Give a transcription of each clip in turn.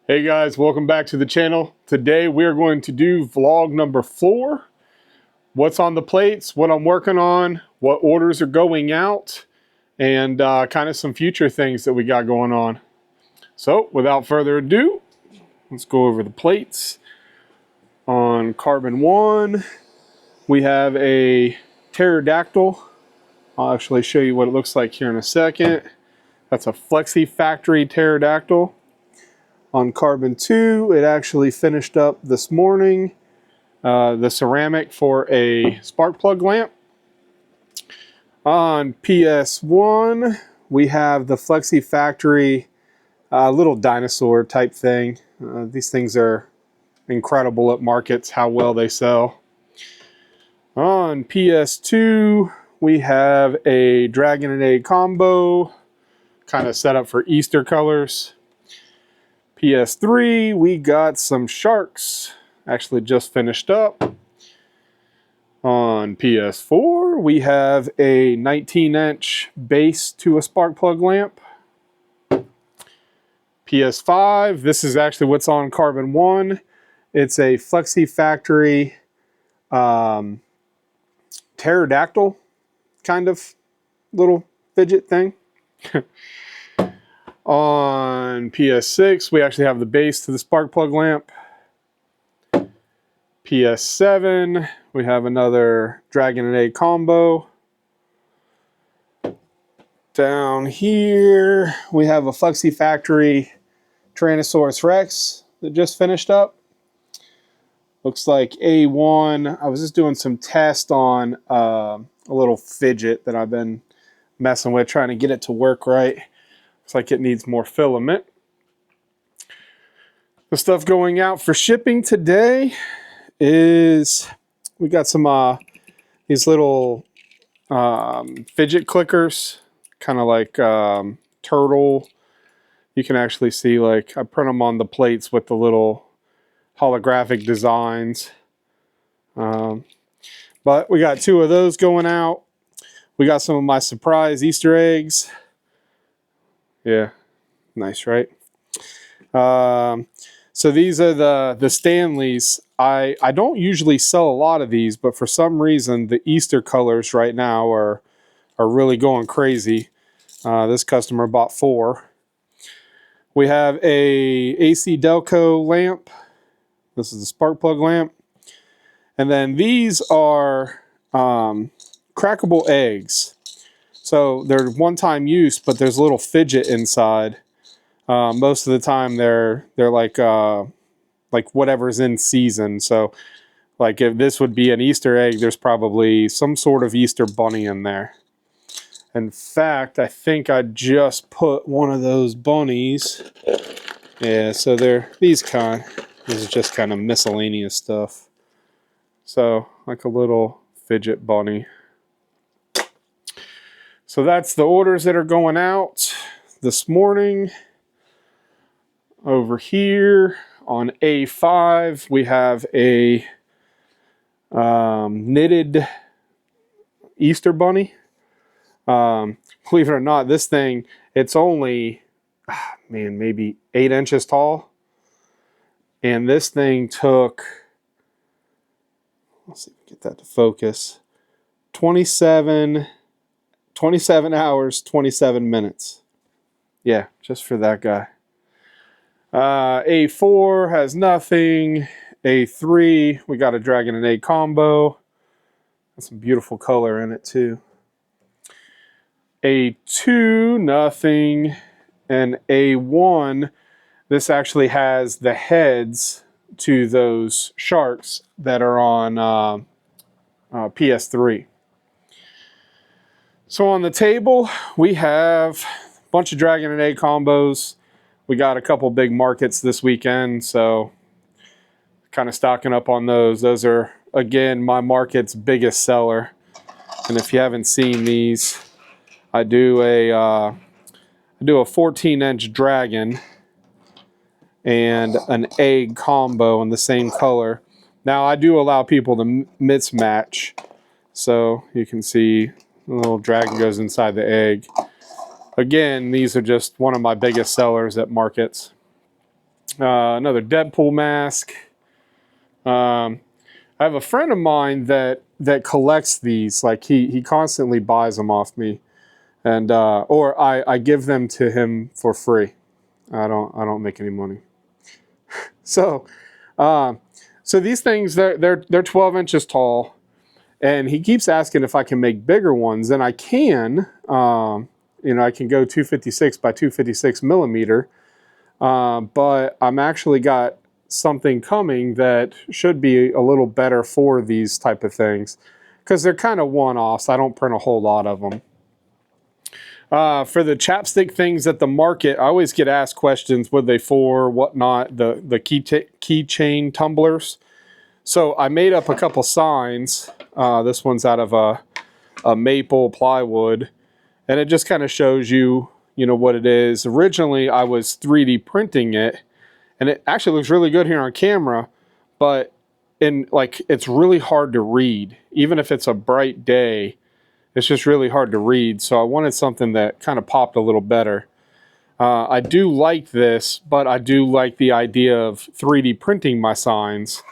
Hey guys, welcome back to the channel. Today we're going to do vlog number 4. What's on the plates, what I'm working on, what orders are going out, and kind of some future things that we got going on. So without further ado, let's go over the plates. On carbon 1, we have a pterodactyl. I'll actually show you what it looks like here in a second. That's a Flexi Factory pterodactyl. On carbon 2, it actually finished up this morning, the ceramic for a spark plug lamp. On PS1, we have the Flexi Factory little dinosaur type thing. These things are incredible at markets, how well they sell. On PS2, we have a dragon and egg combo, kind of set up for Easter colors. PS3, we got some sharks, actually just finished up. On PS4, we have a 19-inch base to a spark plug lamp. PS5, this is actually what's on carbon 1. It's a Flexi Factory pterodactyl kind of little fidget thing. On PS6, we actually have the base to the spark plug lamp. PS7, we have another dragon and egg combo. Down here, we have a Flexi Factory Tyrannosaurus Rex that just finished up. Looks like A1. I was just doing some tests on a little fidget that I've been messing with, trying to get it to work right. Looks like it needs more filament. The stuff going out for shipping today is we got some these little fidget clickers, kind of like turtle. You can actually see, like, I print them on the plates with the little holographic designs. But we got 2 of those going out. We got some of my surprise Easter eggs. Yeah, nice, right? So these are the Stanleys. I don't usually sell a lot of these, but for some reason the Easter colors right now are really going crazy. This customer bought 4. We have a AC Delco lamp. This is a spark plug lamp. And then these are crackable eggs. So they're one-time use, but there's a little fidget inside. Most of the time they're like whatever's in season. So like if this would be an Easter egg, there's probably some sort of Easter bunny in there. In fact, I think I just put one of those bunnies. Yeah, so they're these kind. This is just kind of miscellaneous stuff. So like a little fidget bunny. So that's the orders that are going out this morning. Over here on A5, we have a knitted Easter bunny. Believe it or not, this thing, it's only, maybe 8 inches tall. And this thing took, let's see if we can get that to focus, 27 hours, 27 minutes. Yeah, just for that guy. A4 has nothing. A3, we got a dragon and egg combo. Got some beautiful color in it too. A2, nothing. And A1, this actually has the heads to those sharks that are on PS3. So on the table, we have a bunch of dragon and egg combos. We got a couple big markets this weekend, so kind of stocking up on those. Those are, again, my market's biggest seller. And if you haven't seen these, I do a 14-inch dragon and an egg combo in the same color. Now I do allow people to mismatch, so you can see the little dragon goes inside the egg. Again, these are just one of my biggest sellers at markets. Another Deadpool mask. I have a friend of mine that collects these. Like he constantly buys them off me, and or I give them to him for free. I don't make any money. So so these things, they're 12 inches tall, and he keeps asking if I can make bigger ones, and I can. You know, I can go 256 by 256 millimeter, but I'm actually got something coming that should be a little better for these type of things, because they're kind of one-offs. I don't print a whole lot of them. For the chapstick things at the market, I always get asked questions, what are they for, whatnot, the keychain tumblers. So I made up a couple signs. This one's out of a maple plywood, and it just kind of shows you, you know, what it is. Originally, I was 3D printing it, and it actually looks really good here on camera, but it's really hard to read. Even if it's a bright day, it's just really hard to read. So I wanted something that kind of popped a little better. I do like this, but I do like the idea of 3D printing my signs.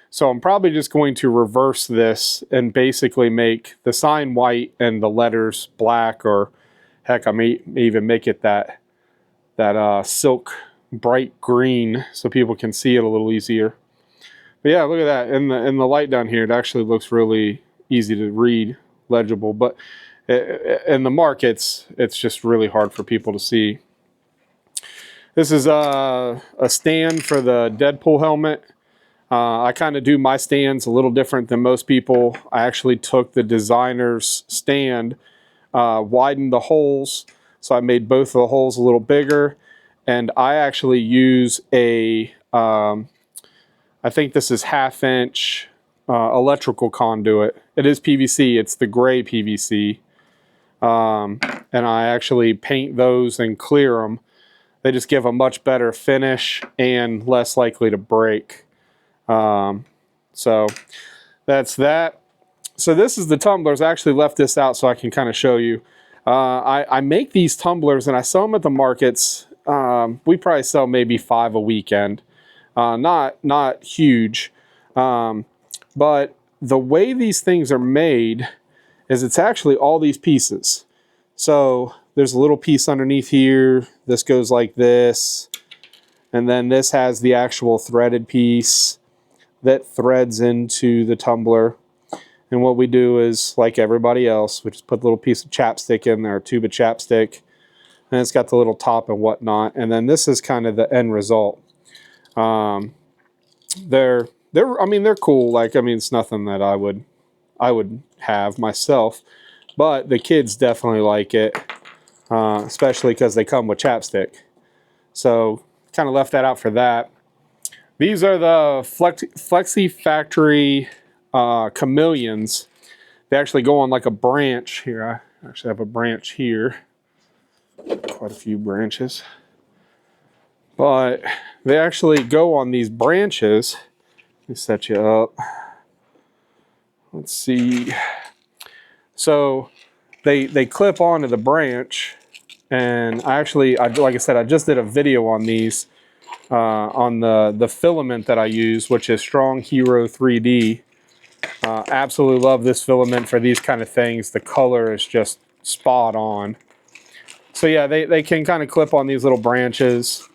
So I'm probably just going to reverse this and basically make the sign white and the letters black, or heck, I may even make it that silk bright green so people can see it a little easier. But yeah, look at that. In the light down here, it actually looks really easy to read, legible. But in the markets, it's just really hard for people to see. This is a stand for the Deadpool helmet. I kind of do my stands a little different than most people. I actually took the designer's stand, widened the holes, so I made both of the holes a little bigger, and I actually use a, I think this is 1/2 inch electrical conduit. It is PVC, it's the gray PVC, and I actually paint those and clear them. They just give a much better finish and less likely to break. So that's that. So this is the tumblers. I actually left this out so I can kind of show you. I make these tumblers and I sell them at the markets. We probably sell maybe 5 a weekend. Not huge. But the way these things are made is it's actually all these pieces. So there's a little piece underneath here. This goes like this. And then this has the actual threaded piece that threads into the tumbler. And what we do is, like everybody else, we just put a little piece of chapstick in there, a tube of chapstick, and it's got the little top and whatnot. And then this is kind of the end result. They're cool. Like, I mean, it's nothing that I would have myself, but the kids definitely like it, especially because they come with chapstick. So kind of left that out for that. These are the Flexi Factory chameleons. They actually go on like a branch here. I actually have a branch here. Quite a few branches. But they actually go on these branches. Let me set you up. Let's see. So they clip onto the branch. And like I said, I just did a video on these. On the filament that I use, which is Strong Hero 3D. Absolutely love this filament for these kind of things. The color is just spot on. So yeah, they can kind of clip on these little branches.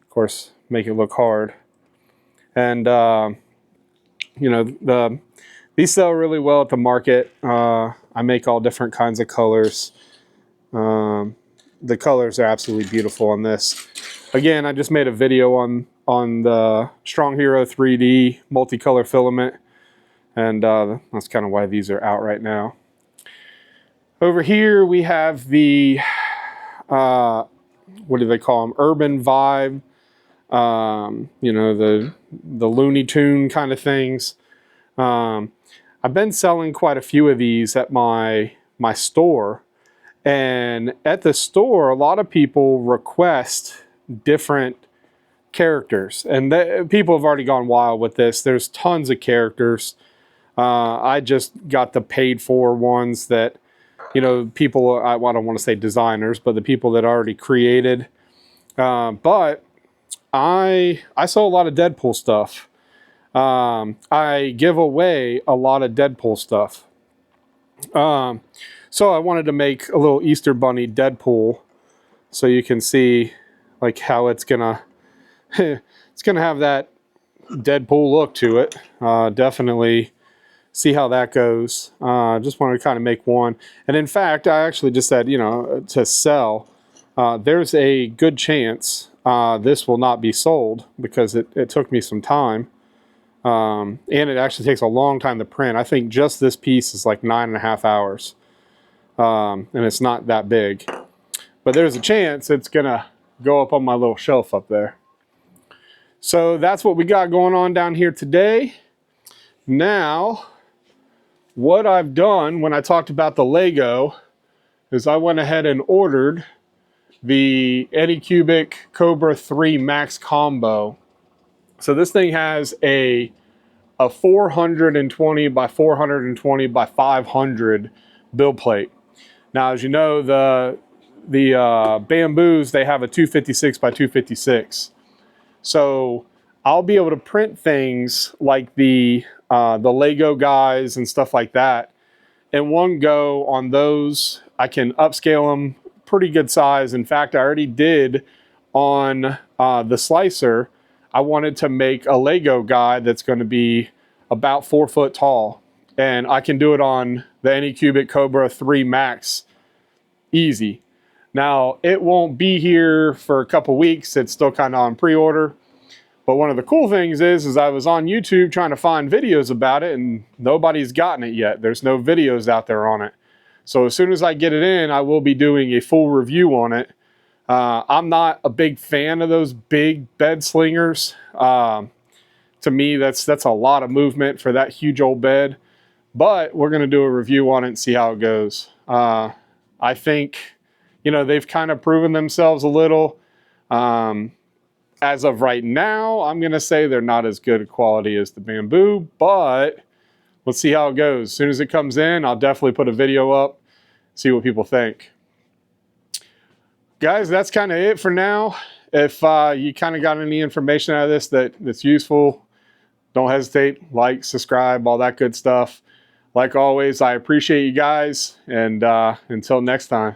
Of course, make it look hard. And you know, these sell really well at the market. I make all different kinds of colors. The colors are absolutely beautiful on this. Again, I just made a video on the Strong Hero 3D multicolor filament, and that's kind of why these are out right now. Over here we have the, what do they call them? Urban Vibe. You know, the Looney Tune kind of things. I've been selling quite a few of these at my store, and at the store, a lot of people request different characters, and people have already gone wild with this. There's tons of characters. I just got the paid for ones that, you know, people, I don't want to say designers, but the people that already created. But I sell a lot of Deadpool stuff. I give away a lot of Deadpool stuff. So I wanted to make a little Easter Bunny Deadpool so you can see like how it's gonna it's gonna have that Deadpool look to it. Definitely see how that goes. Just wanted to kind of make one. And in fact, I actually just said, you know, to sell, there's a good chance this will not be sold because it took me some time. And it actually takes a long time to print. I think just this piece is like 9.5 hours. And it's not that big. But there's a chance it's gonna go up on my little shelf up there. So that's what we got going on down here today. Now, what I've done when I talked about the Lego is I went ahead and ordered the Anycubic Cobra 3 Max Combo. So this thing has a 420 by 420 by 500 build plate. Now, as you know, the bamboos, they have a 256 by 256. So I'll be able to print things like the Lego guys and stuff like that in one go on those. I can upscale them pretty good size. In fact, I already did on the slicer. I wanted to make a Lego guy that's going to be about 4 foot tall. And I can do it on the Anycubic Cobra 3 Max easy. Now, it won't be here for a couple weeks. It's still kind of on pre-order. But one of the cool things is I was on YouTube trying to find videos about it, and nobody's gotten it yet. There's no videos out there on it. So as soon as I get it in, I will be doing a full review on it. I'm not a big fan of those big bed slingers. To me, that's a lot of movement for that huge old bed. But we're going to do a review on it and see how it goes. I think, you know, they've kind of proven themselves a little. As of right now, I'm going to say they're not as good a quality as the bamboo, but let's see how it goes. As soon as it comes in, I'll definitely put a video up, see what people think. Guys, that's kind of it for now. If you kind of got any information out of this that's useful, don't hesitate, like, subscribe, all that good stuff. Like always, I appreciate you guys, and until next time.